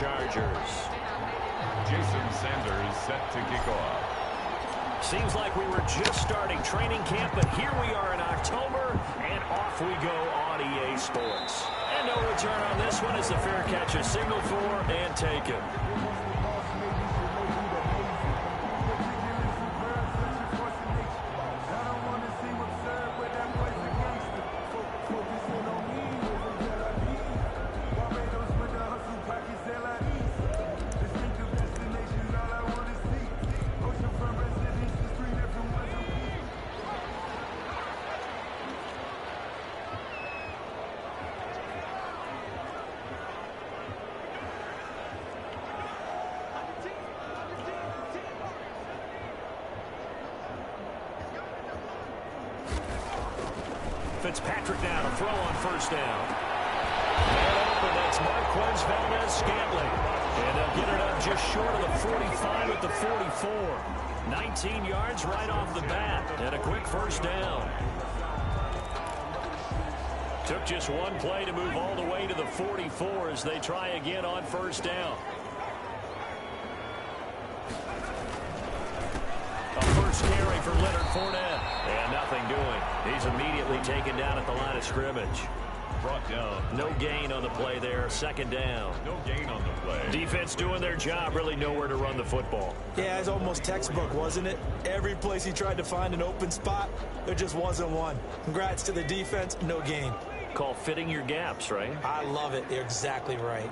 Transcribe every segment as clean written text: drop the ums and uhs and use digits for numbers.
Chargers. Jason Sanders set to kick off. Seems like we were just starting training camp, but here we are in October, and off we go on EA Sports. And no return on this one as the fair catch is signaled for and taken. Fitzpatrick now to throw on first down. And open, that's Marquez Valdez-Scantling. And they'll get it up just short of the 45 at the 44. 19 yards right off the bat. And a quick first down. Took just one play to move all the way to the 44 as they try again on first down. Carry for Leonard Fournette. And nothing doing. He's immediately taken down at the line of scrimmage. Brought down. No gain on the play there. Second down. No gain on the play. Defense doing their job. Really nowhere to run the football. Yeah, it's almost textbook, wasn't it? Every place he tried to find an open spot, there just wasn't one. Congrats to the defense. No gain. Call fitting your gaps, right? I love it. You're exactly right.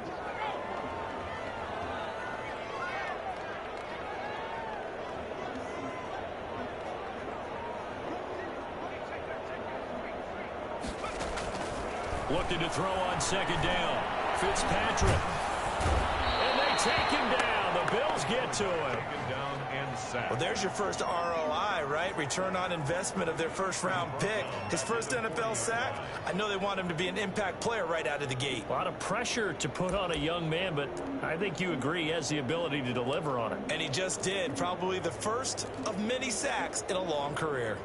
Looking to throw on second down. Fitzpatrick. And they take him down. The Bills get to him. Taken down and sacked. Well, there's your first ROI, right? Return on investment of their first-round pick. His first NFL sack. I know they want him to be an impact player right out of the gate. A lot of pressure to put on a young man, but I think you agree he has the ability to deliver on it. And he just did. Probably the first of many sacks in a long career.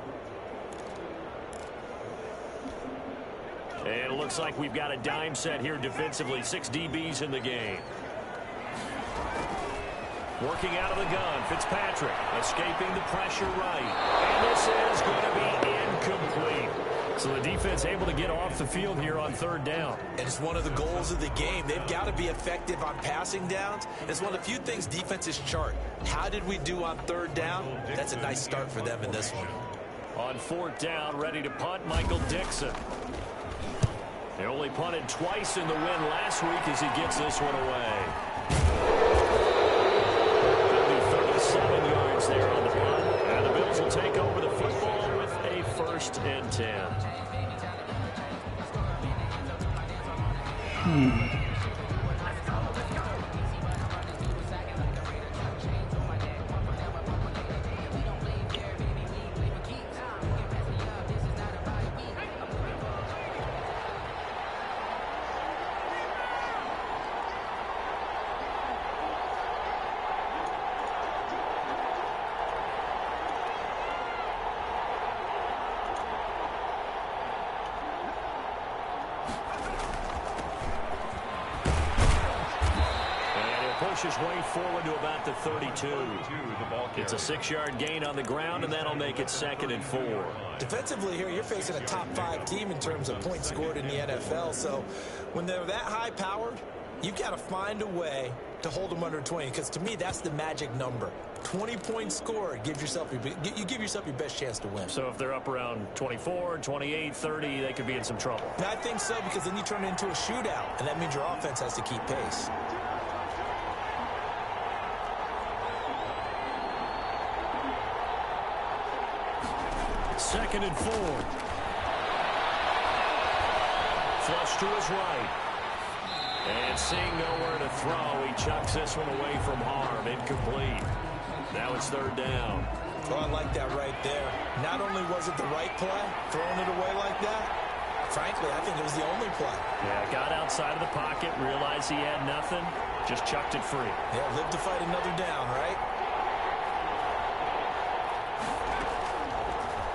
And it looks like we've got a dime set here defensively. 6 DBs in the game. Working out of the gun, Fitzpatrick escaping the pressure right. And this is going to be incomplete. So the defense able to get off the field here on third down. And it's one of the goals of the game. They've got to be effective on passing downs. It's one of the few things defenses chart. How did we do on third down? That's a nice start for them in this one. On fourth down, ready to punt, Michael Dixon. They only punted twice in the win last week as he gets this one away. Only 37 yards there on the punt. And the Bills will take over the football with a 1st and 10. Pushes way forward to about the 32. It's a 6-yard gain on the ground, and that'll make it 2nd and 4. Defensively here, you're facing a top-5 team in terms of points scored in the NFL. So when they're that high-powered, you've got to find a way to hold them under 20. Because to me, that's the magic number. 20 points scored, you give yourself your best chance to win. So if they're up around 24, 28, 30, they could be in some trouble. And I think so, because then you turn it into a shootout, and that means your offense has to keep pace. Second and 4. Flush to his right. And seeing nowhere to throw, he chucks this one away from harm. Incomplete. Now it's 3rd down. Oh, I like that right there. Not only was it the right play, throwing it away like that, frankly, I think it was the only play. Yeah, got outside of the pocket, realized he had nothing, just chucked it free. Yeah, live to fight another down, right?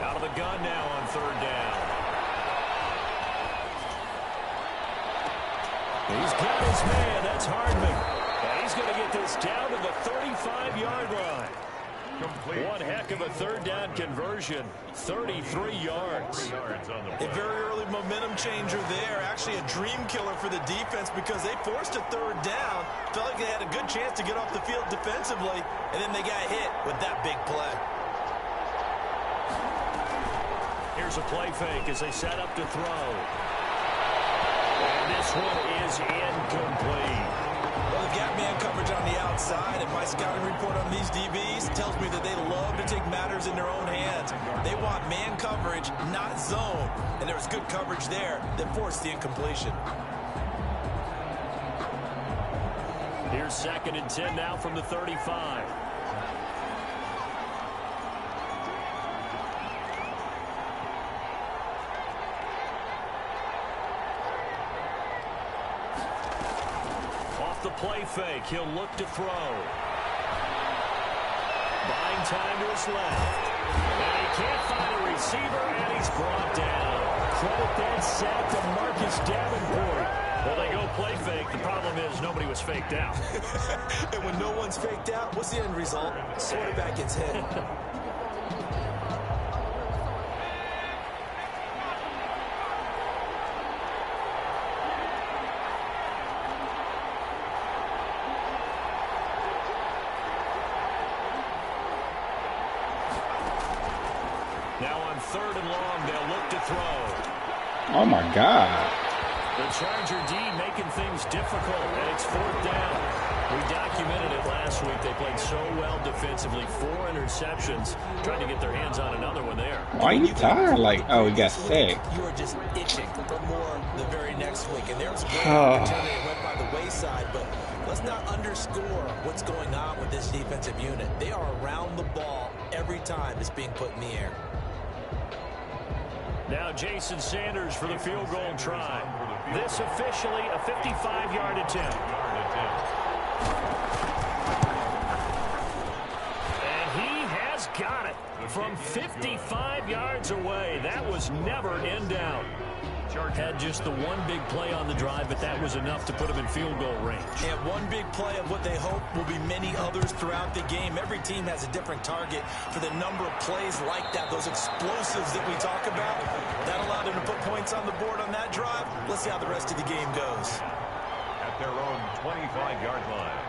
Out of the gun now on 3rd down. He's got his man. That's Hardman. He's going to get this down to the 35-yard line. Complete. One heck of a third down conversion. 33 yards. A very early momentum changer there. Actually a dream killer for the defense because they forced a third down. Felt like they had a good chance to get off the field defensively, and then they got hit with that big play. Here's a play fake as they set up to throw. And this one is incomplete. Well, they've got man coverage on the outside, and my scouting report on these DBs tells me that they love to take matters in their own hands. They want man coverage, not zone. And there was good coverage there that forced the incompletion. Here's 2nd and 10 now from the 35. The play fake. He'll look to throw. Buying time to his left. And he can't find a receiver, and he's brought down. Credit that sack to Marcus Davenport. Well, they go play fake. The problem is nobody was faked out. And when no one's faked out, what's the end result? Quarterback gets hit. Now on 3rd and long, they'll look to throw. Oh, my God. The Charger D making things difficult, and it's 4th down. We documented it last week. They played so well defensively. 4 interceptions. Trying to get their hands on another one there. Why are you tired? Like, oh, we got sacked. You are just itching for more the very next week. And there was a great opportunity that went by the wayside, but let's not underscore what's going on with this defensive unit. They are around the ball every time it's being put in the air. Now Jason Sanders for the field goal try. This officially a 55-yard attempt. And he has got it from 55 yards away. That was never in doubt. Had just the one big play on the drive, but that was enough to put him in field goal range. And one big play of what they hope will be many others throughout the game. Every team has a different target for the number of plays like that, those explosives that we talk about. That allowed them to put points on the board on that drive. Let's see how the rest of the game goes. At their own 25-yard line.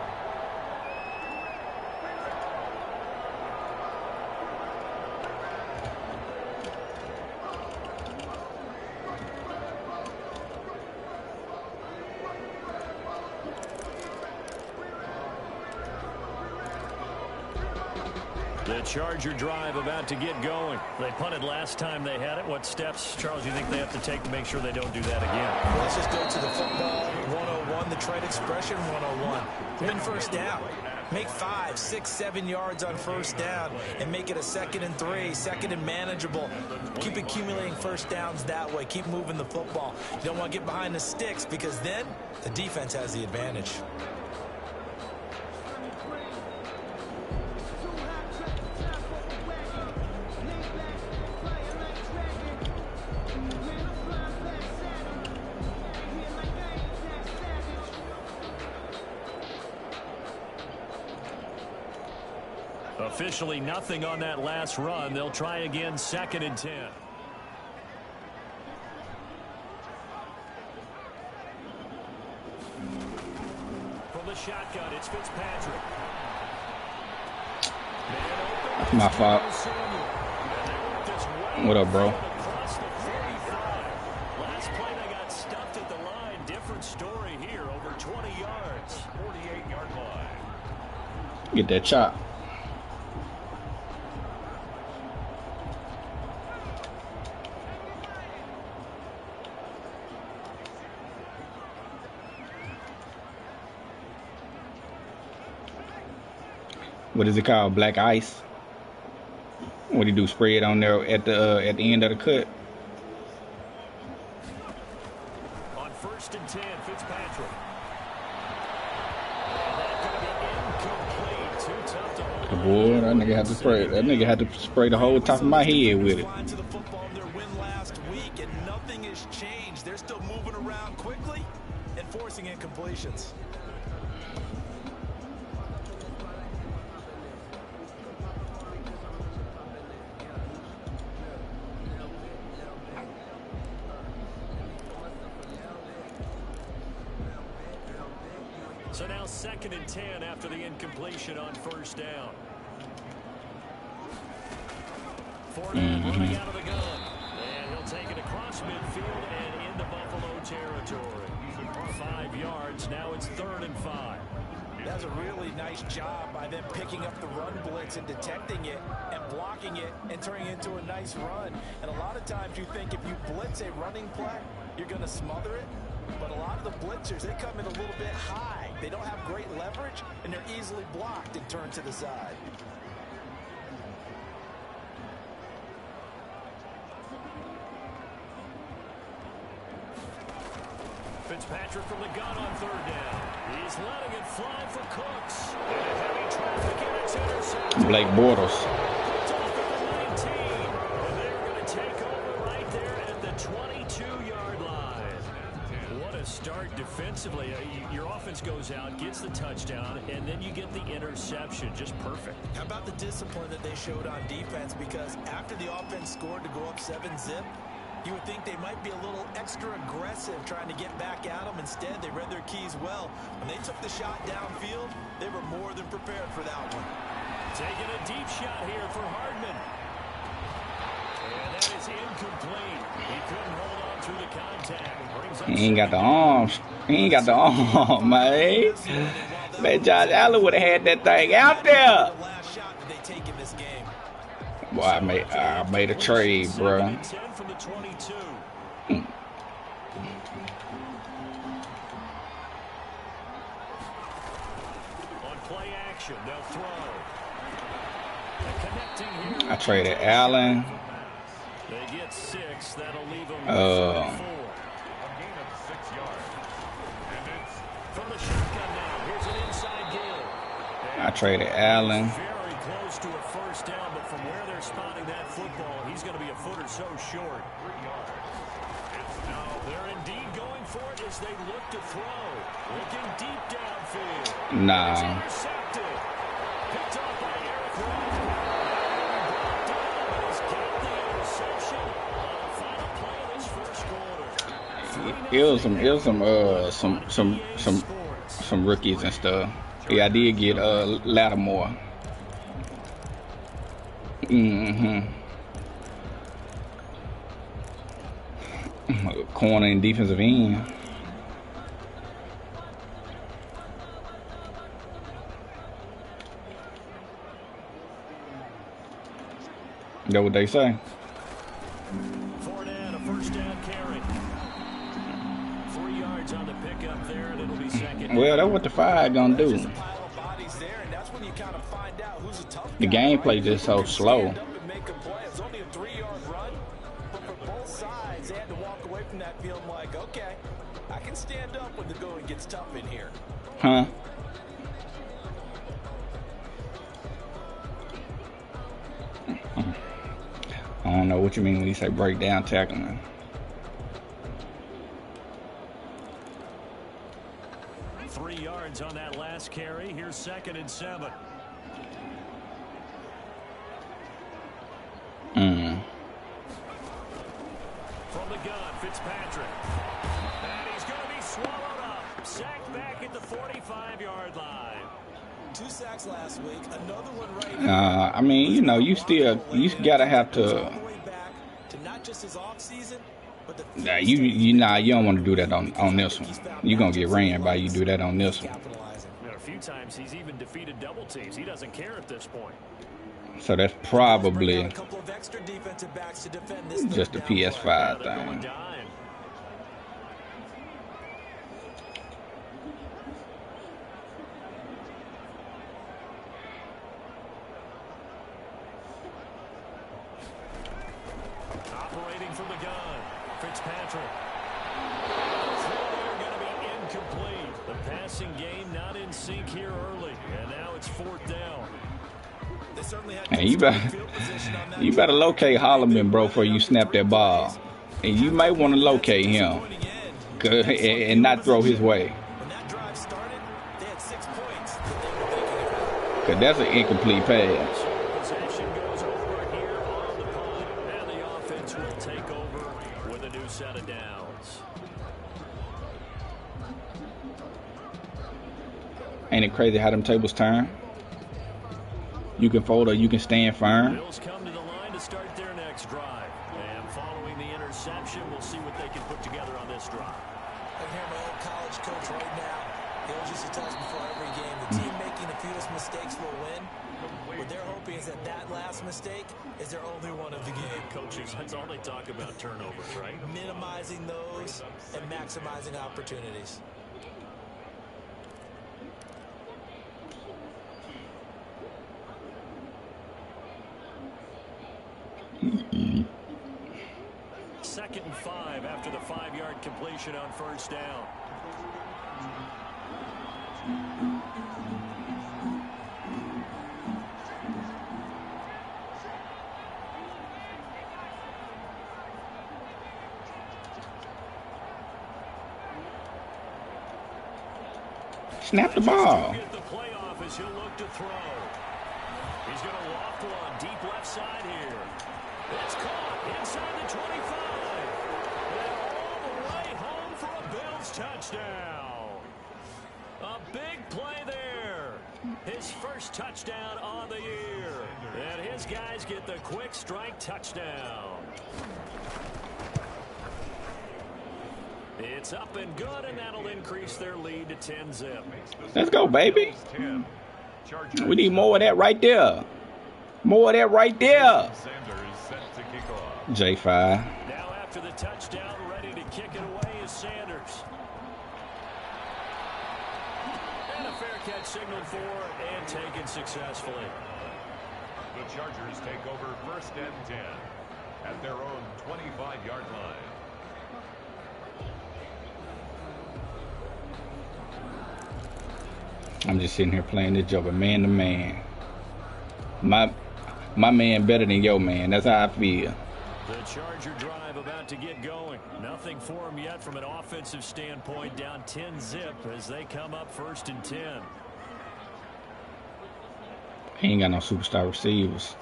The Charger drive about to get going. They punted last time they had it. What steps, Charles, do you think they have to take to make sure they don't do that again? Let's just go to the football 101, the trade expression 101. Win first down. Make 5, 6, 7 yards on first down and make it a 2nd and 3, 2nd and manageable. Keep accumulating first downs that way. Keep moving the football. You don't want to get behind the sticks because then the defense has the advantage. Officially nothing on that last run. They'll try again, 2nd and 10. From the shotgun, it's Fitzpatrick. That's my fault. What up, bro? Last play they got stuffed at the line. Different story here. Over 20 yards. 48-yard line. Get that chop. What is it called? Black ice. What do you do? Spray it on there at the end of the cut. On 1st and 10, Fitzpatrick. And that's going to be incomplete. Too tough to hold. Boy, that nigga had to spray. That nigga had to spray the whole top of my head with it. To the football in their win last week, and nothing has changed. They're still moving around quickly and forcing incompletions. So now 2nd and 10 after the incompletion on 1st down. Fournette running out of the gun. And he'll take it across midfield and into Buffalo territory. 5 yards. Now it's 3rd and 5. That's a really nice job by them picking up the run blitz and detecting it and blocking it and turning it into a nice run. And a lot of times you think if you blitz a running play, you're going to smother it. But a lot of the blitzers, they come in a little bit high. They don't have great leverage, and they're easily blocked and turned to the side. Fitzpatrick from the gun on 3rd down. He's letting it fly for Cooks. And a heavy traffic, and it's intercepted. Blake Bortles. And they're going to take over right there at the 22-yard line. What a start defensively. Your offense goes out, gets the touchdown, and then you get the interception. Just perfect. How about the discipline that they showed on defense? Because after the offense scored to go up 7-zip, you would think they might be a little extra aggressive trying to get back at them. Instead, they read their keys well. When they took the shot downfield, they were more than prepared for that one. Taking a deep shot here for Hardman. And that is incomplete. He couldn't hold on through the contact. He ain't got the arms. He ain't got the arm, man. Man, Josh Allen would have had that thing out there. The last shot that they take in this game. Boy, I made a trade, bro. 10 from the 22. On play action, they'll throw. Connecting here. I traded Allen. They get 6. That'll leave them with 4. A gain of 6 yards. And it's From the shotgun now. Here's an inside gill. I traded Allen. Very close to a 1st down, but from where they're spotting that football, he's going to be a foot or so short. 3 yards. It's now They're indeed going for it as they look to throw. Looking deep downfield. Nah. It's intercepted. Picked off by Eric Rowe. Brought down. He's got the interception on the final play of this 1st quarter. Some rookies and stuff. Yeah, I did get Lattimore. Corner and defensive end. That what they say? Fournette, a 1st down carry. 3 yards on the pickup there, and it'll be 2nd. Well, that's what the Fire gonna do. There's a pile of bodies there, and that's when you kind of find out who's a tough The guy, gameplay right? just Who so can slow. stand up and make a play. It's only a 3-yard run, but for both sides, they had to walk away from that feeling like, okay, I can stand up when the going gets tough in here. Huh? I don't know what you mean when you say breakdown tackling. 3 yards on that last carry. Here's 2nd and 7. From the gun, Fitzpatrick. And he's going to be swallowed up. Sacked back at the 45-yard line. 2 sacks last week, another one right now. I mean, you know, you gotta have to. All the way back to not just his offseason, but the Nah, you don't want to do that on this one. You're gonna get ran by you do that on this one. capitalizing. A few times he's even defeated double teams. He doesn't care at this point. So that's Bring probably out a couple of extra defensive backs to defend this just a third down play. PS5 They're going thing. dime. Operating from the gun, Fitzpatrick. Throw going to be incomplete. The passing game not in sync here early, and now it's 4th down. They certainly had And good field position on that you better locate Holloman, bro, before you snap that ball. And you might want to locate him and not throw his way. When that drive started, they had 6 points that they were thinking about. Because that's an incomplete pass. Possession goes over here on the punt, and the offense will take over with a new set of downs. Ain't it crazy how them tables turn? You can fold or you can stand firm. Bills come to the line to start their next drive. And following the interception, we'll see what they can put together on this drive. I hear my old college coach right now. He always used to tell us before every game, the team making the fewest mistakes will win. What they're hoping is that last mistake is their only one of the game. Coaches, that's all they talk about, turnovers, right? Minimizing those and maximizing opportunities. Second and 5 after the 5-yard completion on first down. Snap the ball. Get the playoff as he'll look to throw. He's going to loft one deep left side here. It's caught inside the 25. And all the way home for a Bills touchdown. A big play there. His first touchdown on the year. And his guys get the quick strike touchdown. It's up and good, and that'll increase their lead to 10-zip. Let's go, baby. We need more of that right there. More of that right there. J5. Now after the touchdown, ready to kick it away is Sanders. And a fair catch signaled for and taken successfully. The Chargers take over 1st and 10 at their own 25-yard line. I'm just sitting here playing this joker man to man. My man better than your man. That's how I feel. The Charger drive about to get going. Nothing for him yet from an offensive standpoint. Down 10-zip as they come up 1st and 10. He ain't got no superstar receivers,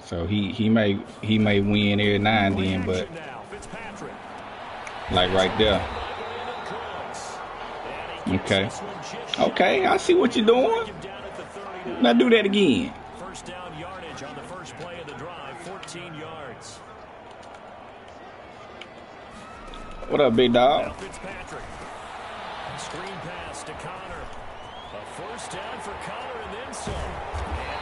so he may win every now and then, but like right there. Okay, I see what you're doing. Now do that again. First down yardage on the first play of the drive, 14 yards. What up, big dog? Now Fitzpatrick. Screen pass to Connor. A first down for Connor and then some. And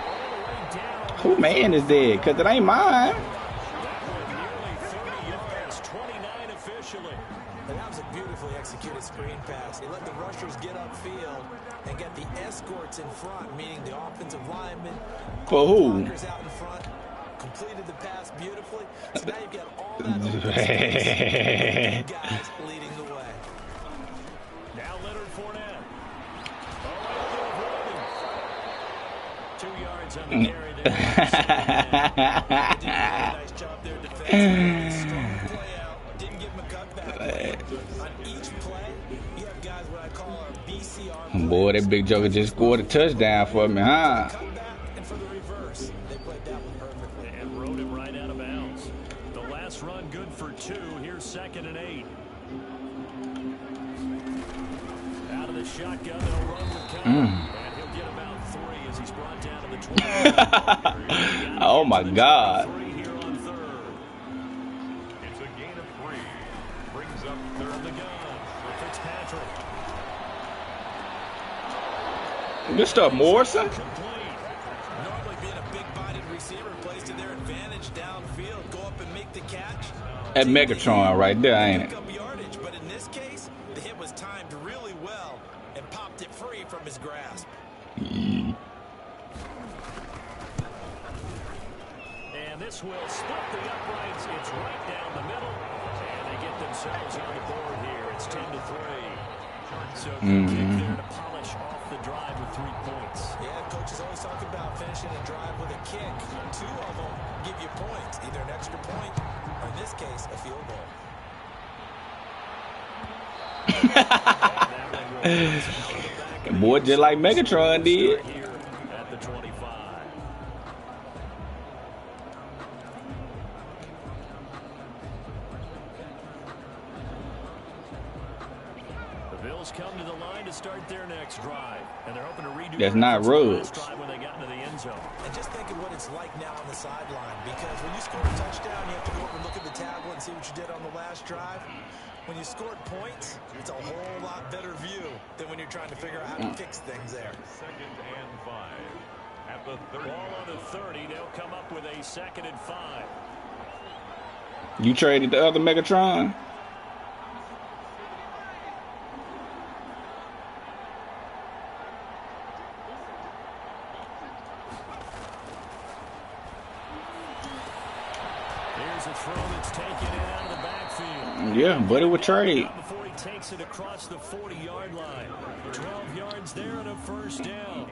all the way down. Who man is dead? Because it ain't mine. Nearly 30 yards, 29 officially. And that was a beautifully executed screen pass. He let the rushers get upfield and get the escorts in front, meaning the offensive linemen. For who? Out in front, completed the pass beautifully. So now you've got all that guys leading the way. Now Leonard Fournette. 2 yards on the carry there. Did a nice job there defensively. Strong play out. Didn't give him a cutback. On each play, you have guys what I call our BCR. Boy, that big joker just scored a touchdown for me, huh? And for the reverse, they played that one perfectly. And rode him right out of bounds. The last run good for 2. Here's 2nd and 8. Out of the shotgun, they'll run with Connor. And he'll get about 3 as he's brought down to the 20. Oh, my God. 3 here on 3rd. It's a gain of 3. Brings up 3rd. From the gun for Fitzpatrick. Good stuff, Morrison. Normally being a big-bodied receiver plays to their advantage downfield. Go up and make the catch. That Megatron right there, ain't it? Pick up yardage, but in this case, the hit was timed really well and popped it free from his grasp. And this will split the uprights. It's right down the middle. And they get themselves on the board here. It's 10-3. So good kick there to polish off the drive with 3 points. Yeah, coaches always talk about finishing a drive with a kick. 2 of them give you points, either an extra point or, in this case, a field goal. Boy, just like Megatron did. Here at the 25. The Bills come to the line to start their next drive, and they're hoping to redo That's not Ruggs. drive when they got into the end zone. And just think of what it's like now on the sideline, because when you score a touchdown, you have to go over and look at the tablet and see what you did on the last drive. When you scored points, it's a whole lot better view than when you're trying to figure out how to fix things there. 2nd and 5 at the 30. Ball on the 30. They'll come up with a 2nd and 5. You traded the other Megatron? Here's a throw that's taken in out of the backfield. Yeah, but it would trade. Before he takes it across the 40-yard line. 12 yards there and a first down.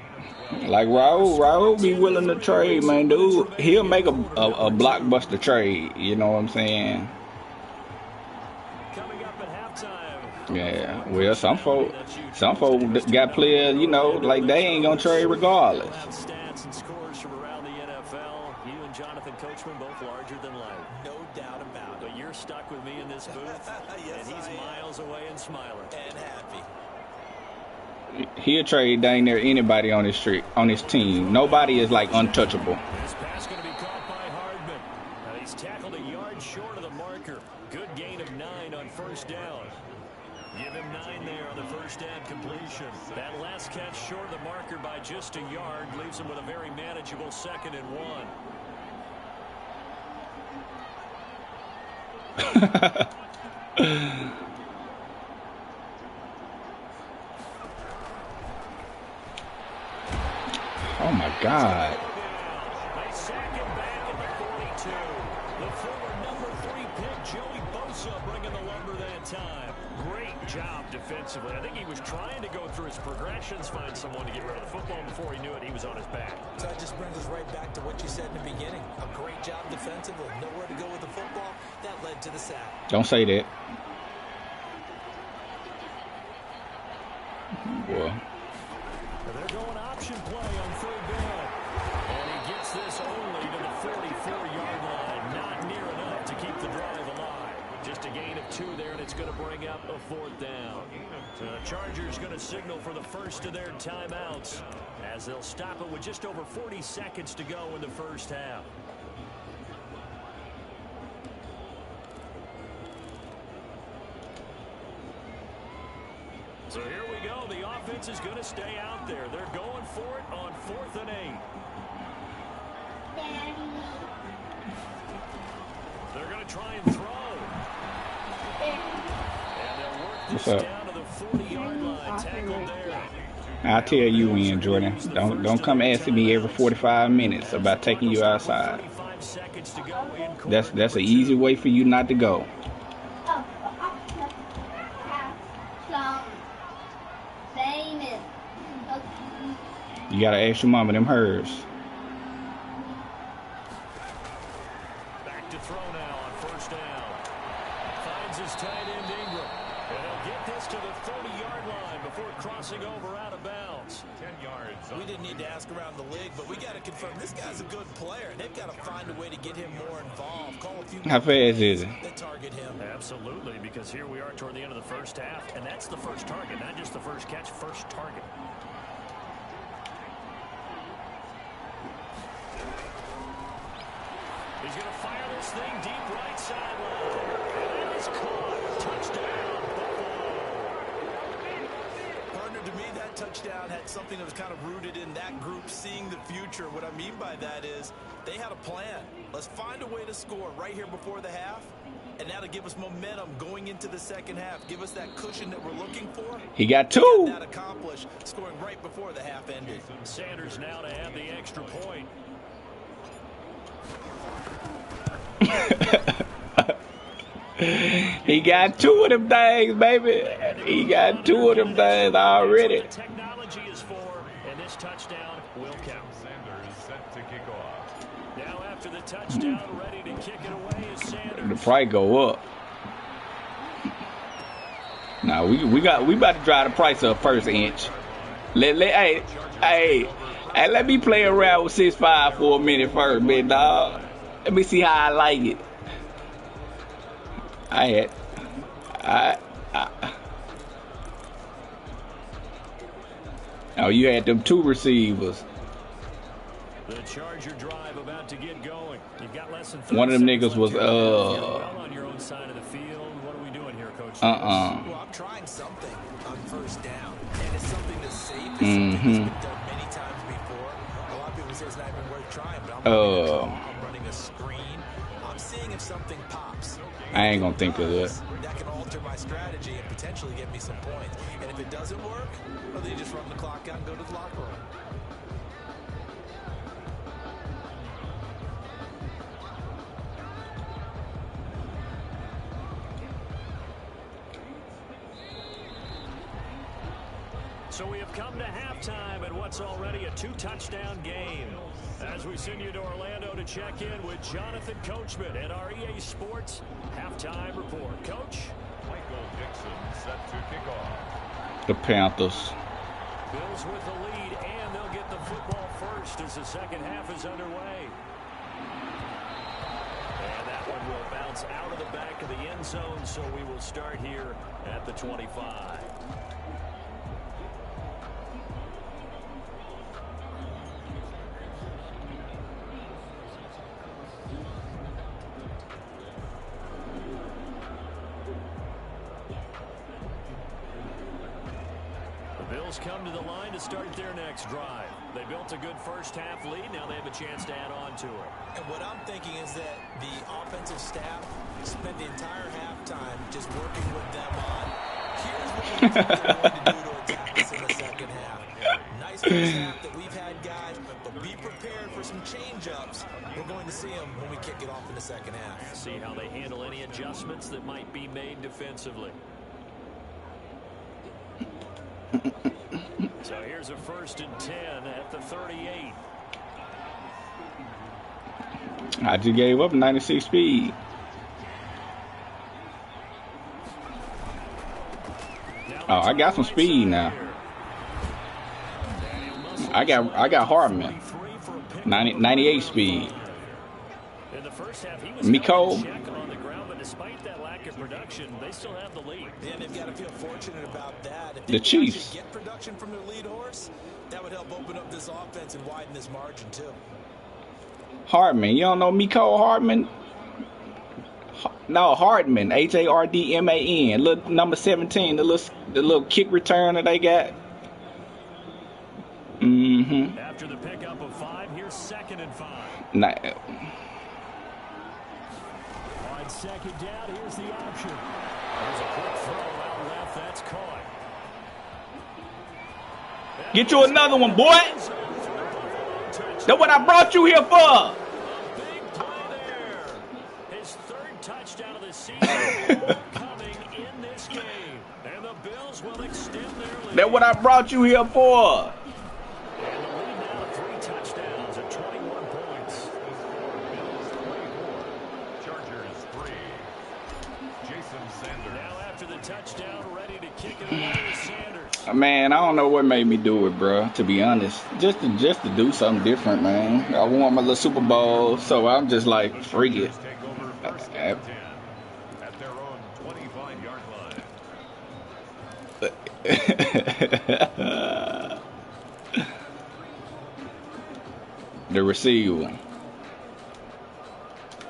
Like Raul be willing to trade, man, dude. He'll make a blockbuster trade. You know what I'm saying? Coming up at halftime. Yeah. Well, some folk got players, you know, like they ain't gonna trade regardless. Stats and scores from around the NFL. You and Jonathan Coachman both larger than life. No doubt about it. But you're stuck with me in this booth, Yes, and he's miles away and smiling. And happy. He'll trade dang near anybody on his team. Nobody is like untouchable. This pass going to be caught by Hardman. He's tackled a yard short of the marker. Good gain of 9 on first down. Give him 9 there on the first down completion. That last catch short of the marker by just a yard leaves him with a very manageable 2nd and 1. Oh my God. They sack him back at the 42. The former number 3 pick, Joey Bosa, bringing the lumber that time. Great job defensively. I think he was trying to go through his progressions, find someone to get rid of the football. Before he knew it, he was on his back. So that just brings us right back to what you said in the beginning. A great job defensively. Nowhere to go with the football. That led to the sack. Don't say that. Boy. They're going option play on 3rd down. And he gets this only to the 44-yard line. Not near enough to keep the drive alive. Just a gain of 2 there, and it's going to bring up a 4th down. So the Chargers going to signal for the first of their timeouts as they'll stop it with just over 40 seconds to go in the first half. So here we go. The offense is going to stay out there. They're going for it on 4th and 8. They're going to try and throw. And they'll work this down to the 40-yard line. Tackled there. I'll tell you when, Jordan. Don't come asking me every 45 minutes about taking you outside. 45 seconds to go in quarter. That's an easy way for you not to go. You gotta ask your mama them hers. Back to throw now on first down. Finds his tight end Ingram. And he'll get this to the 30-yard line before crossing over out of bounds. 10 yards. We didn't need to ask around the league, but we got to confirm this guy's a good player. They've got to find a way to get him more involved. Call a few How fast is it? that target him. Absolutely, because here we are toward the end of the first half, and that's the first target, not just the first catch, first target. He's going to fire this thing deep right sideline. And that is caught. Touchdown, Buffalo. Partner, to me, that touchdown had something that was kind of rooted in that group seeing the future. What I mean by that is they had a plan. Let's find a way to score right here before the half, and that'll give us momentum going into the second half. Give us that cushion that we're looking for. He got 2. That accomplished, scoring right before the half ended. Sanders now to have the extra point. He got 2 of them things, baby. He got 2 of them things already. That's what the technology is for, and this touchdown will count. Sanders set to kick off. Now after the touchdown, ready to kick it away is Sanders. The price go up. Now we about to drive the price up first, Inch. Hey, let me play around with 6'5" for a minute first, man, dog. Let me see how I like it. Oh, you had them 2 receivers. The Charger drive about to get going. You've got less than One of them niggas was well on your own side of the field. What are we doing here, Coach? Well, I'm trying something on first down, and it's something that's safe. It's something that's been done many times before. A lot of people say it's not even worth trying, but I'm running a screen. I'm seeing if something pops. I ain't gonna think of it. That can alter my strategy and potentially get me some points. And if it doesn't work, well, then you just run the clock out and go to the locker room. So we have come to halftime in what's already a 2-touchdown game. As we send you to Orlando to check in with Jonathan Coachman at our EA Sports halftime report. Coach? Michael Dixon set to kick off. The Panthers. Bills with the lead, and they'll get the football first as the second half is underway. And that one will bounce out of the back of the end zone, so we will start here at the 25. Bills come to the line to start their next drive. They built a good first-half lead. Now they have a chance to add on to it. And what I'm thinking is that the offensive staff spent the entire halftime just working with them on, here's what we think they're going to do to attack us in the second half. Nice first half that we've had, guys, but be prepared for some change-ups. We're going to see them when we kick it off in the second half. See how they handle any adjustments that might be made defensively. So here's a 1st and 10 at the 38. I just gave up 96 speed. Oh, I got some speed now. I got Hardman. 98 speed. In the first half, he was Miko. on the ground, but despite that lack of production, they still have the lead. Yeah, they've got to feel fortunate about that. If The they Chiefs. get production from their lead horse, that would help open up this offense and widen this margin too. Hardman. You don't know Miko Hardman? No, Hardman. Hardman. Little number 17. The little kick return that they got. After the pickup of 5, here's 2nd and 5. Nah. On second down, here's the option. There's a quick throw out left. That's caught. Get you another one, boy. That's what I brought you here for. Big play there. His 3rd touchdown of the season coming in this game. And the Bills will extend their lead. That's what I brought you here for. And the lead now to 3 touchdowns at 21 points. Bills 24, Chargers 3. Jason Sanders. Now after the touchdown, ready to kick it away is Sanders. Man, I don't know what made me do it, bro. To be honest, just to do something different, man. I won my little Super Bowl, so I'm just like, freak it. Take over 1st and 10 at their own 25-yard line. The receiver.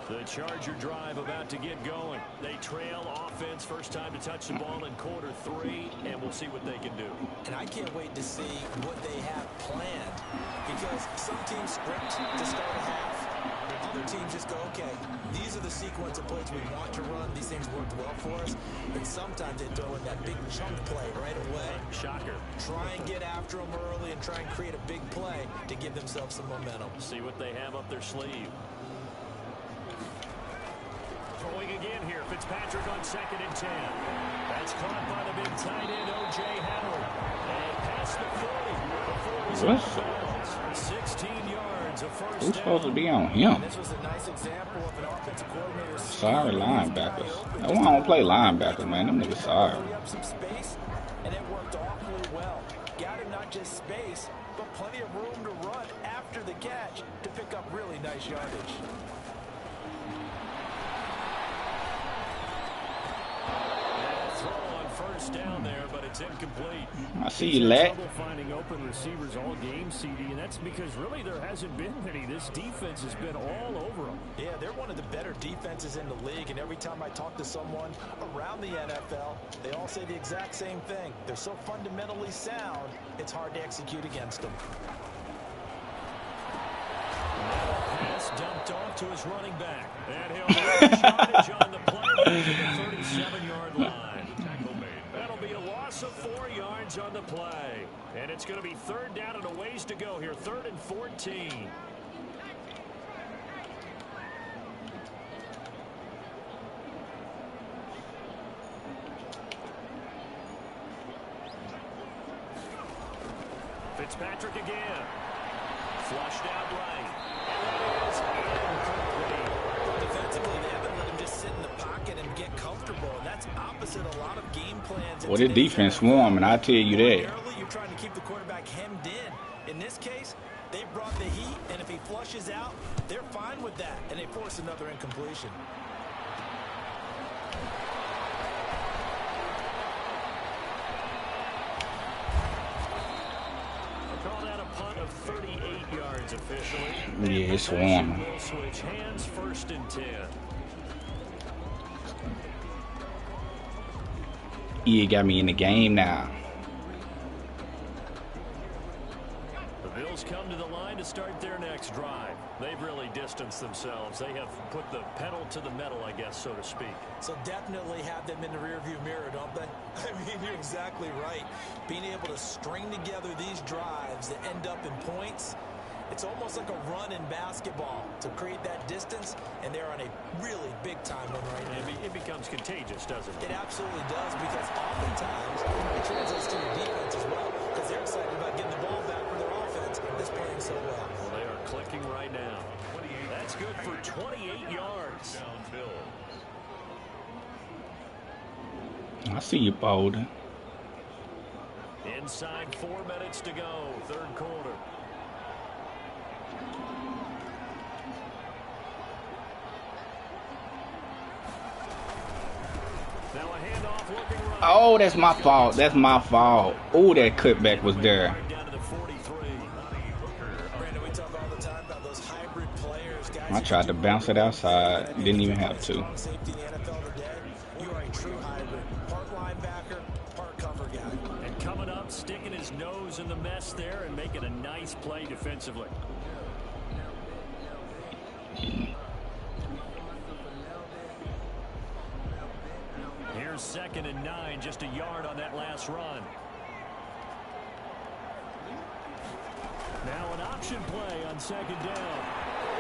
The Charger drive about to get going. They trail offense, first time to touch the ball in quarter 3, and we'll see what they can do. And I can't wait to see what they have planned, because some teams script to start a half. Other teams just go, okay, these are the sequence of plays we want to run. These things worked well for us. And sometimes they throw in that big chunk play right away. Shocker. Try and get after them early and try and create a big play to give themselves some momentum. See what they have up their sleeve. Throwing again here. Fitzpatrick on 2nd and 10. That's caught by the big tight end, O.J. Howard. And past the 40. Before it 16 yards of first Who's down. supposed to be on him? This was a nice example of an offensive coordinator. Sorry, linebackers. That's why I don't play linebackers, man. Them niggas sorry. Up some space, and it worked awfully well. Got him not just space, but plenty of room to run after the catch to pick up really nice yardage. first down there, but it's incomplete. I see you, lad. Trouble finding open receivers all game, CD, and that's because really there hasn't been many. This defense has been all over them. Yeah, they're one of the better defenses in the league, and every time I talk to someone around the NFL, they all say the exact same thing. They're so fundamentally sound, it's hard to execute against them. Pass dumped off to his running back. And he'll get charge on the play to the 37-yard line. That'll be a loss of 4 yards on the play. And it's going to be third down and a ways to go here. 3rd and 14. Fitzpatrick again. Flushed out right. Defensively, they haven't let him just sit in the pocket and get comfortable, and that's opposite a lot of game plans. Well, the defense swarming, I tell you that. You're trying to keep the quarterback hemmed in. In this case, they brought the heat, and if he flushes out, they're fine with that, and they force another incompletion. Call that a punt of 38 yards officially. Yeah, it's warm. Will switch hands, 1st and 10. You got me in the game now. The Bills come to the line to start their next drive. They've really distanced themselves. They have put the pedal to the metal, I guess, so to speak. So definitely have them in the rearview mirror, don't they? I mean, you're exactly right. Being able to string together these drives that end up in points, it's almost like a run in basketball to create that distance, and they're on a really big-time one right now. It becomes contagious, doesn't it? It absolutely does, because oftentimes it translates to the defense as well, because they're excited about getting the ball back for their offense that's playing so well. Well, they are clicking right now. That's good for 28 yards. I see you, Bolden. Inside 4 minutes to go, 3rd quarter. Now a handoff looking right. Oh, that's my fault. That's my fault. Oh, that cutback was there. Down to the 43. Brandon, we talk all the time about those hybrid players, guys. I tried to bounce it outside. Didn't even have to. Safety in the NFL today. You are a true hybrid. Part linebacker, part cover guy. And coming up, sticking his nose in the mess there and making a nice play defensively. Here's 2nd and 9, just a yard on that last run. Now an option play on 2nd down.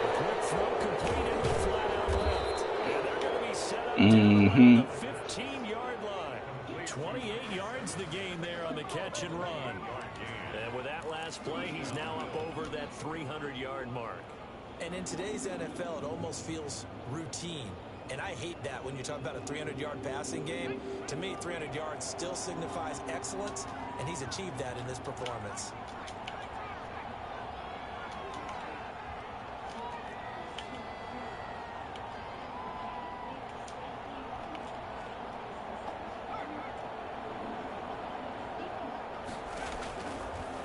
A quick throw completed with flat out left. And they're going to be set up down on the 15-yard line. 28 yards the gain there on the catch and run. And with that last play, he's now up over that 300-yard mark. And in today's NFL, it almost feels routine. And I hate that when you talk about a 300-yard passing game. To me, 300 yards still signifies excellence, and he's achieved that in this performance.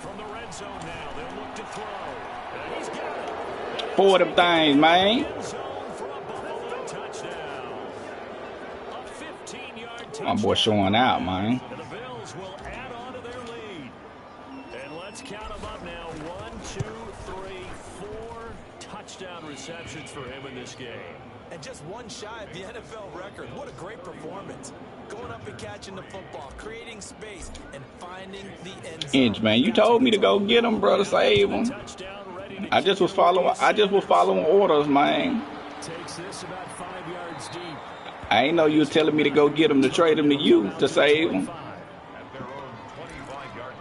From the red zone now, they'll look to throw. And he's got it. 4 of them things, man. My boy showing out, man. And the Bills will add on to their lead. And let's count them up now. 1, 2, 3, 4 touchdown receptions for him in this game. And just one shy of the NFL record. What a great performance. Going up and catching the football, creating space, and finding the end zone. Inch, man, you told me to go get him, brother. Save him. I just was following orders, man. Takes this about 5 yards deep. I ain't know you were telling me to go get him to trade him to you to save him. At their own 25-yard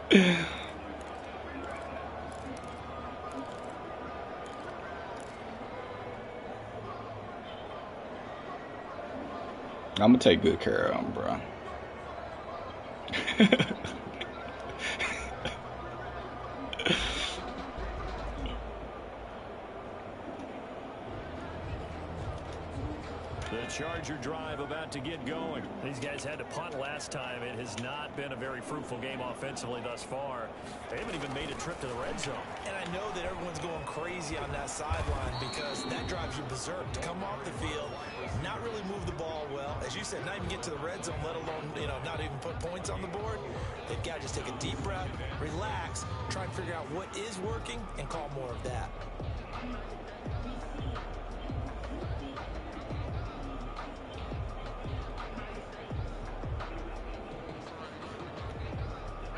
line. I'm gonna take good care of him, bro. The Charger drive about to get going. These guys had to punt last time. It has not been a very fruitful game offensively thus far. They haven't even made a trip to the red zone. And I know that everyone's going crazy on that sideline because that drives you berserk. To come off the field, not really move the ball well. As you said, not even get to the red zone, let alone, not even put points on the board. They've got to just take a deep breath, relax, try and figure out what is working, and call more of that.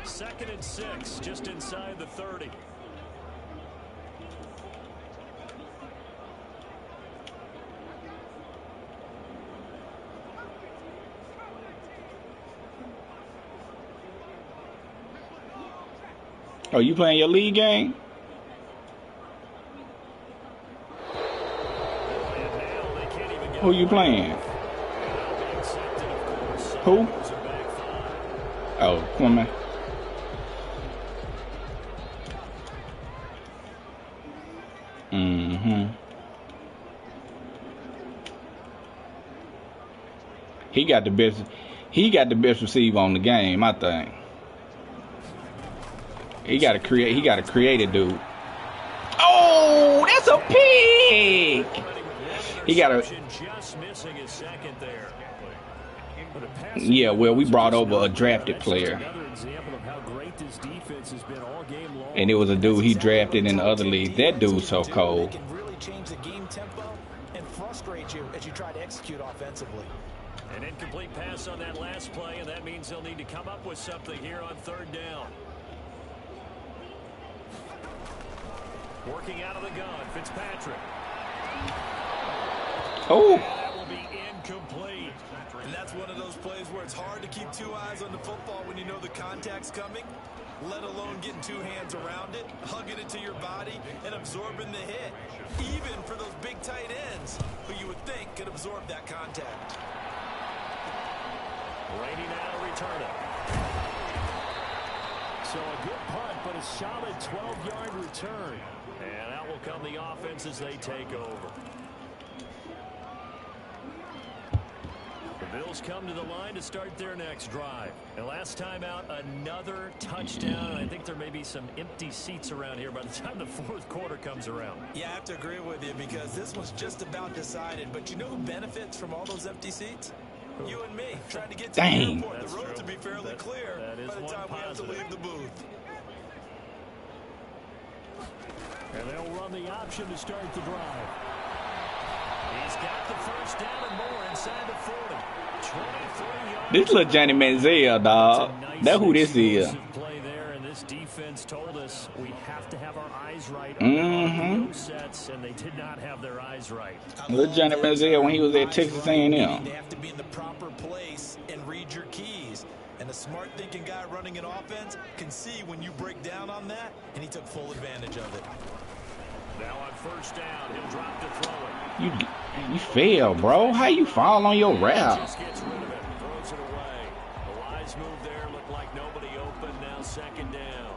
Second and 6, just inside the 30. Oh, you playing your league game? Who you playing? Who? Oh, come on, man. He got the best. He got the best receiver on the game, I think. He got to create. He got to create a dude. Oh, that's a pig. He got to. Yeah, well, we brought over a drafted player, and it was a dude he drafted in the other league. That dude's so cold. Can really change the game tempo and frustrate you as you try to execute offensively. An incomplete pass on that last play, and that means they'll need to come up with something here on third down. Working out of the gun, Fitzpatrick. Oh. That will be incomplete. And that's one of those plays where it's hard to keep two eyes on the football when you know the contact's coming, let alone getting two hands around it, hugging it to your body, and absorbing the hit. Even for those big tight ends who you would think could absorb that contact. Brady now returning. So a good punt, but a solid 12-yard return. And out will come the offense as they take over. The Bills come to the line to start their next drive. And last time out, another touchdown. And I think there may be some empty seats around here by the time the fourth quarter comes around. Yeah, I have to agree with you because this one's just about decided. But you know who benefits from all those empty seats? You and me, trying to get to the airport. The roads will be fairly clear by the time we have to leave the booth. And they'll run the option to start the drive. He's got the first down and more inside the 40. 23 yards. This little Johnny Manziel, dog. That's who this is. Play there, and this defense told us we have to have our eyes right on those sets, and they did not have their eyes right. Little Johnny Manziel when he was at Texas A&M. They have to be in the proper place and read your keys. And a smart thinking guy running an offense can see when you break down on that, and he took full advantage of it. Now on first down, he'll drop to throw it. You fail, bro. How you fall on your route? Just gets rid of it, throws it away. The wise move there, looked like nobody open. Now second down.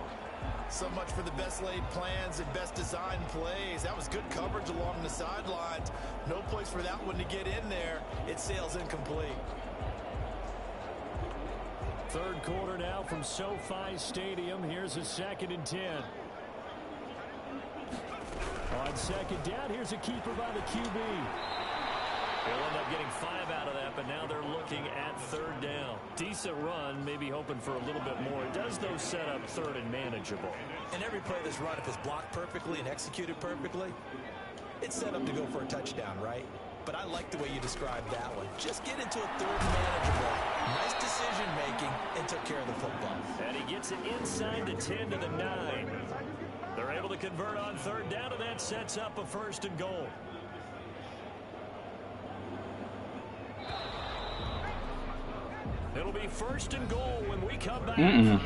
So much for the best laid plans and best designed plays. That was good coverage along the sidelines. No place for that one to get in there. It sails incomplete. Third quarter now from SoFi Stadium. Here's a 2nd and 10. On second down, here's a keeper by the QB. They'll end up getting 5 out of that, but now they're looking at third down. Decent run, maybe hoping for a little bit more. It does, though, set up third and manageable. And every play that's run, if it's blocked perfectly and executed perfectly, it's set up to go for a touchdown, right? But I like the way you described that one. Just get into a third and manageable. Nice decision-making and took care of the football. And he gets it inside the 10 to the 9. They're able to convert on third down, and that sets up a 1st and goal. It'll be 1st and goal when we come back.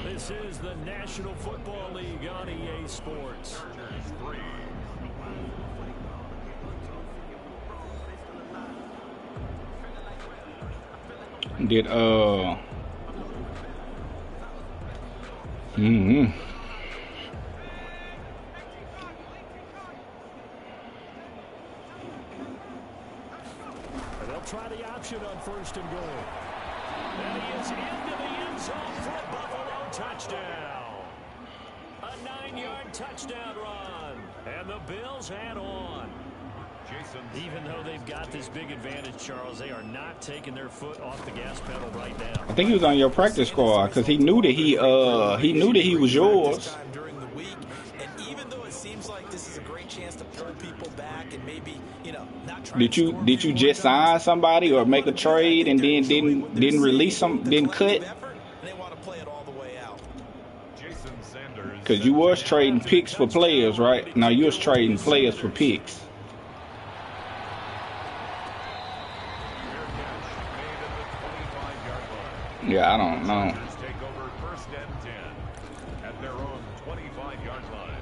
This is the National Football League on EA Sports. Did They'll try the option on first and goal. And he is into the end zone for a Buffalo touchdown. A 9-yard touchdown run. And the Bills head on. Even though they've got this big advantage, Charles, they are not taking their foot off the gas pedal right now. I think he was on your practice squad because he knew that he knew that he was yours. During the week, and even though it seems like this is a great chance to pull people back and maybe, not try. Did you just sign somebody or make a trade and then didn't release some, didn't cut? They want to play it all the way out. Because you was trading picks for players, right? Now you was trading players for picks. Yeah, I don't know. Take over first and 10 at their own 25-yard line.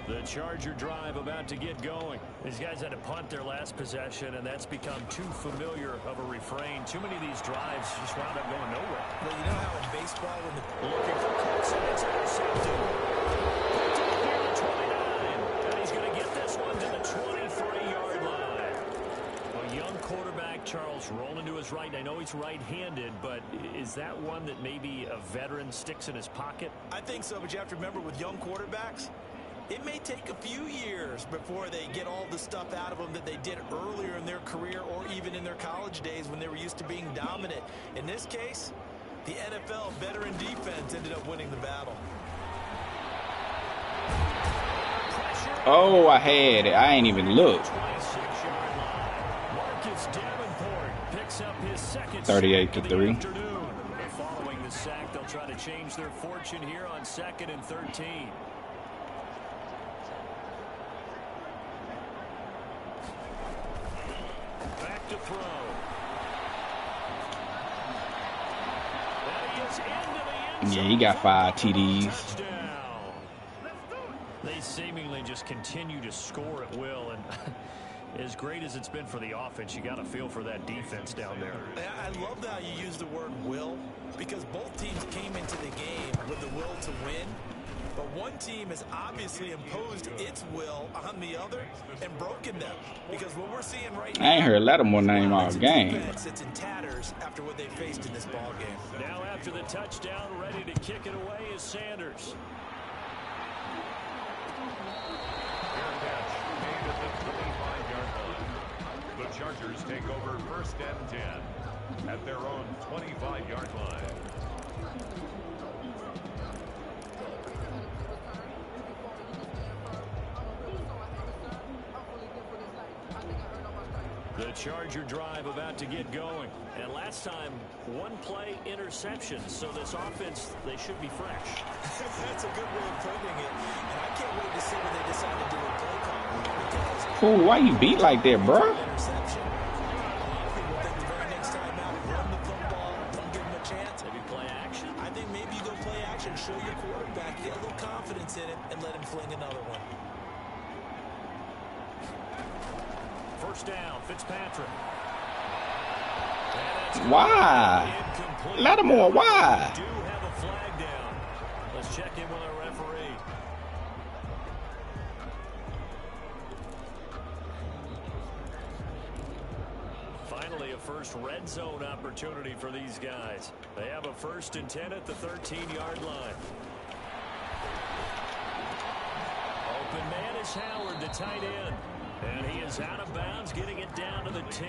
The Charger drive about to get going. These guys had to punt their last possession, and that's become too familiar of a refrain. Too many of these drives just wound up going nowhere. Well, you know how in baseball when the Looking for Coulson, it's intercepted. Picked up near the 29, and he's going to get this one to the 23-yard line. A young quarterback, Charles, rolling to his right. I know he's right-handed, but is that one that maybe a veteran sticks in his pocket? I think so, but you have to remember with young quarterbacks, it may take a few years before they get all the stuff out of them that they did earlier in their career or even in their college days when they were used to being dominant. In this case, the NFL veteran defense ended up winning the battle. Oh, I had it. I ain't even looked. 38-3. Following the sack, they'll try to change their fortune here on 2nd and 13. Back to throw. Yeah, he got 5 TDs. Touchdown. They seemingly just continue to score at will, and as great as it's been for the offense, you got to feel for that defense down there. I love how you use the word will, because both teams came into the game with the will to win. But one team has obviously imposed its will on the other and broken them. Because what we're seeing right now, I ain't heard Lattimore name all game. It's in tatters after what they faced in this ball game. Now after the touchdown, ready to kick it away is Sanders. The Chargers take over first and 10 at their own 25-yard line. The Charger drive about to get going. And last time, one play interception. So this offense, they should be fresh. That's a good way of putting it. And I can't wait to see when they decide to do a play call. Fool, why you beat like that, bro? Interception. A lot of people think the very next time out, run the football, don't give them a chance. Maybe play action. I think maybe you go play action, show your quarterback, get a little confidence in him, and let him fling another one. First down, Fitzpatrick. Why? Lattimore, why? We do have a flag down. Let's check in with our referee. Finally, a first red zone opportunity for these guys. They have a 1st and 10 at the 13-yard line. Open man is Howard, the tight end. And he is out of bounds, getting it down to the 10.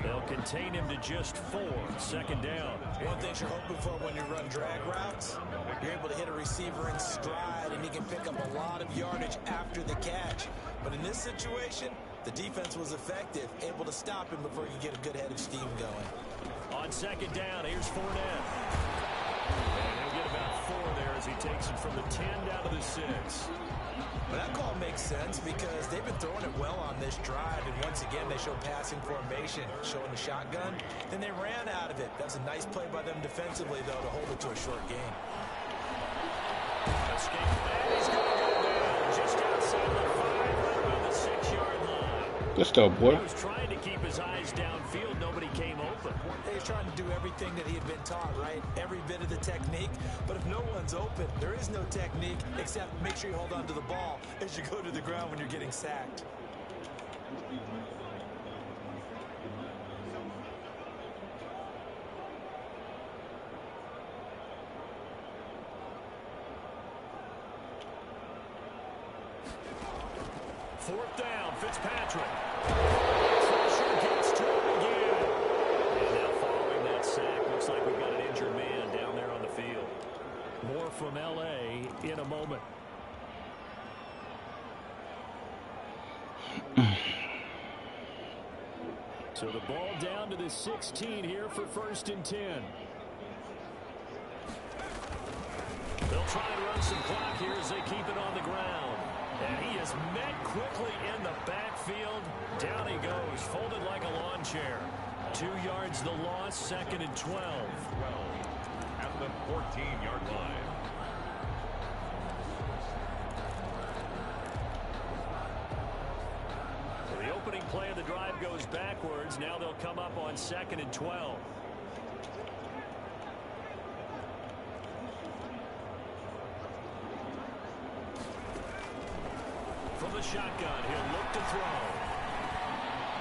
They'll contain him to just 4. 2nd down. One thing you're hoping for when you run drag routes, you're able to hit a receiver in stride, and he can pick up a lot of yardage after the catch. But in this situation, the defense was effective, able to stop him before he could get a good head of steam going. On 2nd down, here's Fournette. And he'll get about 4 there as he takes it from the 10 down to the 6. But that call makes sense because they've been throwing it well on this drive, and once again they show passing formation, showing the shotgun. Then they ran out of it. That was a nice play by them defensively, though, to hold it to a short game. Escape, and he's going to go down just outside the 5, right around the 6-yard line. Good stuff, boy. He was trying to keep his eyes downfield. Nobody came open. open. He's trying to do everything that he had been taught, right? Every bit of the technique. But if no one's open, there is no technique except make sure you hold on to the ball as you go to the ground when you're getting sacked. Fourth down, Fitzpatrick. Pressure gets to him again. And now following that sack, looks like we've got an injured man down there on the field. More from L.A. in a moment. So the ball down to the 16 here for 1st and 10. They'll try and run some clock here as they keep it on the ground. And he is met quickly in the backfield. Down he goes, folded like a lawn chair. 2 yards the loss, 2nd and 12. At the 14-yard line. The opening play of the drive goes backwards. Now they'll come up on 2nd and 12. From the shotgun, he'll look to throw.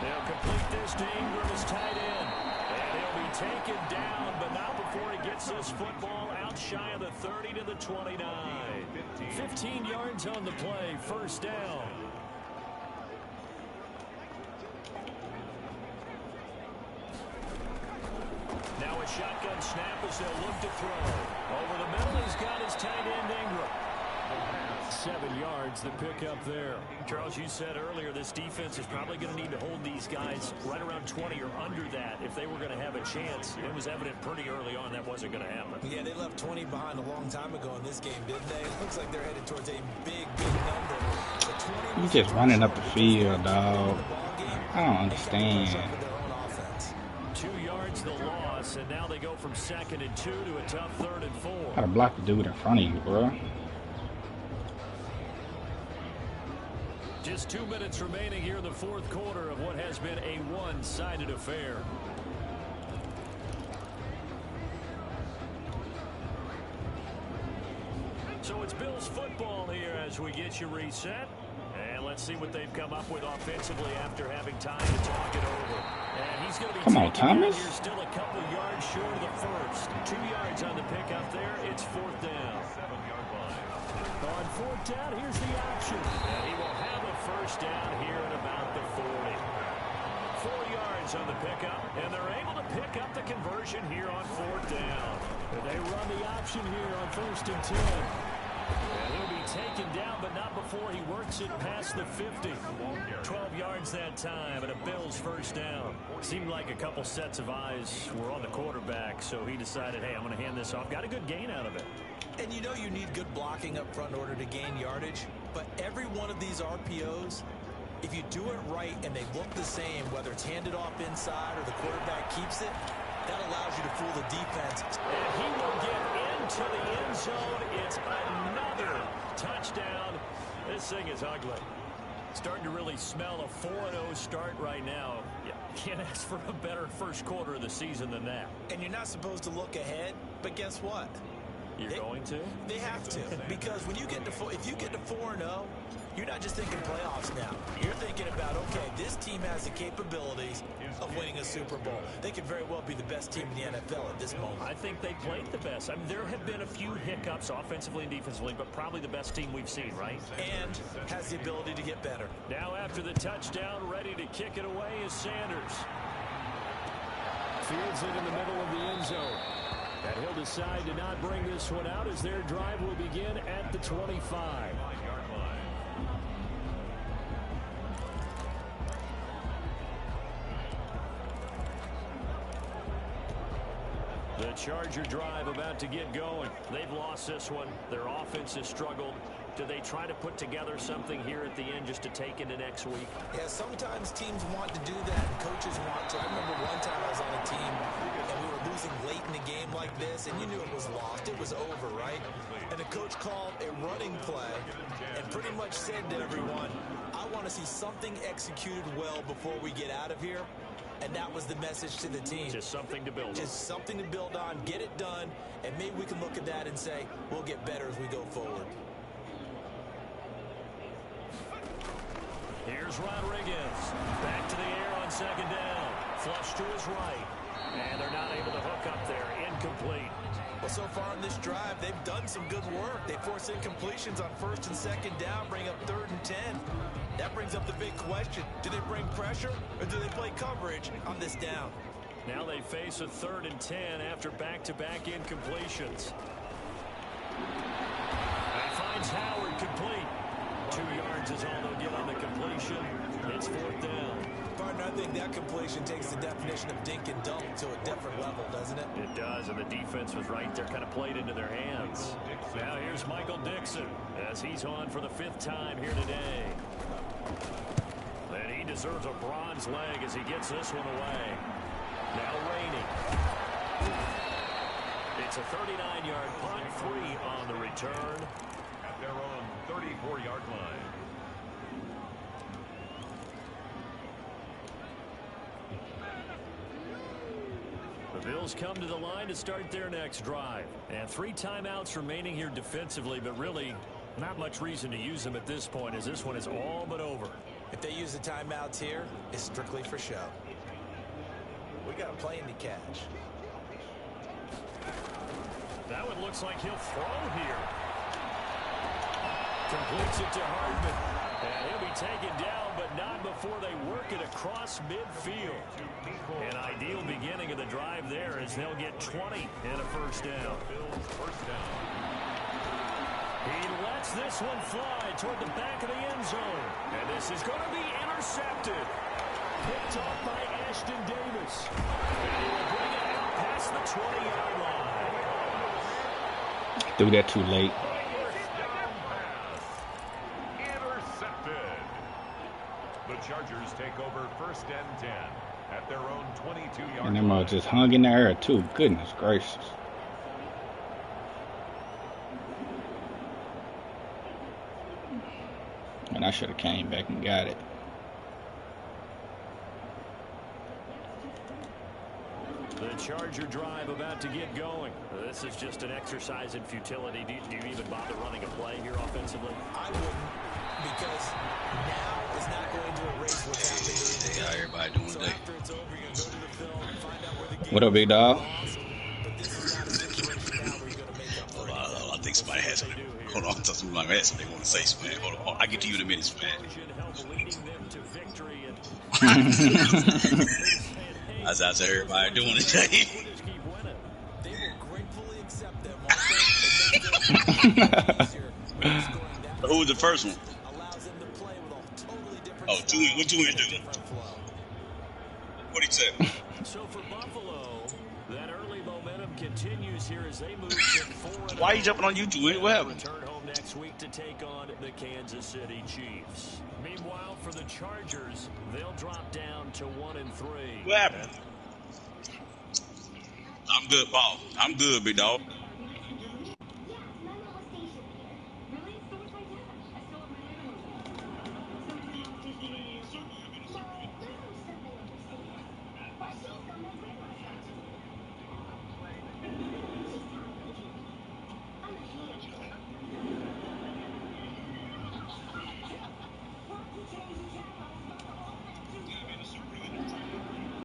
They'll complete this to Ingram as tight end. And he'll be taken down, but not before he gets this football out shy of the 30 to the 29. 15 yards on the play, 1st down. Now a shotgun snap as they'll look to throw. Over the middle, he's got his tight end Ingram. 7 yards, the pickup there. Charles, you said earlier this defense is probably going to need to hold these guys right around 20 or under that if they were going to have a chance. It was evident pretty early on that wasn't going to happen. Yeah, they left 20 behind a long time ago in this game, didn't they? It looks like they're headed towards a big number. You just running up the field, dog. I don't understand. 2 yards the loss, and now they go from 2nd and 2 to a tough 3rd and 4. Gotta block the dude in front of you, bro. Just 2 minutes remaining here in the 4th quarter of what has been a one-sided affair. So it's Bills football here as we get you reset. And let's see what they've come up with offensively after having time to talk it over. And he's going to be Come on, Thomas. Here still a couple yards short of the first. 2 yards on the pickup there. It's 4th down. 7-yard line. On 4th down, here's the option. And he will have a 1st down here at about the 40. 4 yards on the pickup, and they're able to pick up the conversion here on 4th down. And they run the option here on 1st and 10. And he'll be taken down, but not before he works it past the 50. 12 yards that time, and a Bills 1st down. Seemed like a couple sets of eyes were on the quarterback, so he decided, hey, I'm going to hand this off. Got a good gain out of it. And you know you need good blocking up front in order to gain yardage, but every one of these RPOs, if you do it right and they look the same, whether it's handed off inside or the quarterback keeps it, that allows you to fool the defense. And he will get into the end zone. It's another touchdown. This thing is ugly. Starting to really smell a 4-0 start right now. You can't ask for a better 1st quarter of the season than that. And you're not supposed to look ahead, but guess what? You're going to? They have to, because when you get to if you get to 4-0, you're not just thinking playoffs now. You're thinking about, okay, this team has the capabilities of winning a Super Bowl. They could very well be the best team in the NFL at this moment. I think they played the best. I mean, there have been a few hiccups offensively and defensively, but probably the best team we've seen, right? And has the ability to get better. Now after the touchdown, ready to kick it away is Sanders. Fields it in the middle of the end zone. And he'll decide to not bring this one out as their drive will begin at the 25. 9-yard line. The Charger drive about to get going. They've lost this one. Their offense has struggled. Do they try to put together something here at the end just to take into next week? Yeah, sometimes teams want to do that, and coaches want to. I remember one time I was on a team, and we were losing late in the game like this, and you knew it was lost. It was over, right? And the coach called a running play and pretty much said to everyone, I want to see something executed well before we get out of here. And that was the message to the team. Just something to build on. Just something to build on, get it done, and maybe we can look at that and say, we'll get better as we go forward. Here's Rodriguez. Back to the air on second down. Flush to his right. And they're not able to hook up there. Incomplete. Well, so far on this drive, they've done some good work. They force incompletions on first and second down, bring up 3rd and 10. That brings up the big question. Do they bring pressure or do they play coverage on this down? Now they face a 3rd and 10 after back-to-back incompletions. And finds Howard complete. 2 yards is all they'll get on the completion. It's 4th down. Partner, I think that completion takes the definition of dink and dunk to a different level, doesn't it? It does, and the defense was right there, kind of played into their hands. Now here's Michael Dixon as he's on for the 5th time here today. And he deserves a bronze leg as he gets this one away. Now Rainey. It's a 39-yard punt, 3 on the return. At their own 34-yard line. The Bills come to the line to start their next drive. And 3 timeouts remaining here defensively, but really not much reason to use them at this point as this one is all but over. If they use the timeouts here, it's strictly for show. We got a play in the catch. That one looks like he'll throw here. Completes it to Hardman. And he'll be taken down, but not before they work it across midfield. An ideal beginning of the drive there as they'll get 20 and a first down. He lets this one fly toward the back of the end zone. And this is going to be intercepted. Picked off by Ashton Davis. And he will bring it out past the 20-yard line. Do that too late. The Chargers take over 1st and 10 at their own 22-yard And them line. all just hung in the air too. Goodness gracious. And I should have came back and got it. The Charger drive about to get going. This is just an exercise in futility. Do you even bother running a play here offensively? I wouldn't, because now is not going to erase what's happening during the game. How everybody doing So today? after it's over, you're going to go to the film and find out where the game What up, big dog? But this is not a situation now where you're going to make up for anything. I think somebody has something. Hold on, somebody has something they want to say, man. Hold on, I'll get to you in a minute, man. How's everybody doing today? They will gratefully accept them, won't they? Who was the first one? Allows them to play with a totally different Oh, two in. What two in do? What he said? So for Buffalo, that early momentum continues here as they move to 4. Why are you jumping on YouTube? What happened? Return home next week to take on the Kansas City Chiefs. Meanwhile, for the Chargers, they'll drop down to 1 and 3. What happened? I'm good, Paul. I'm good, big dog.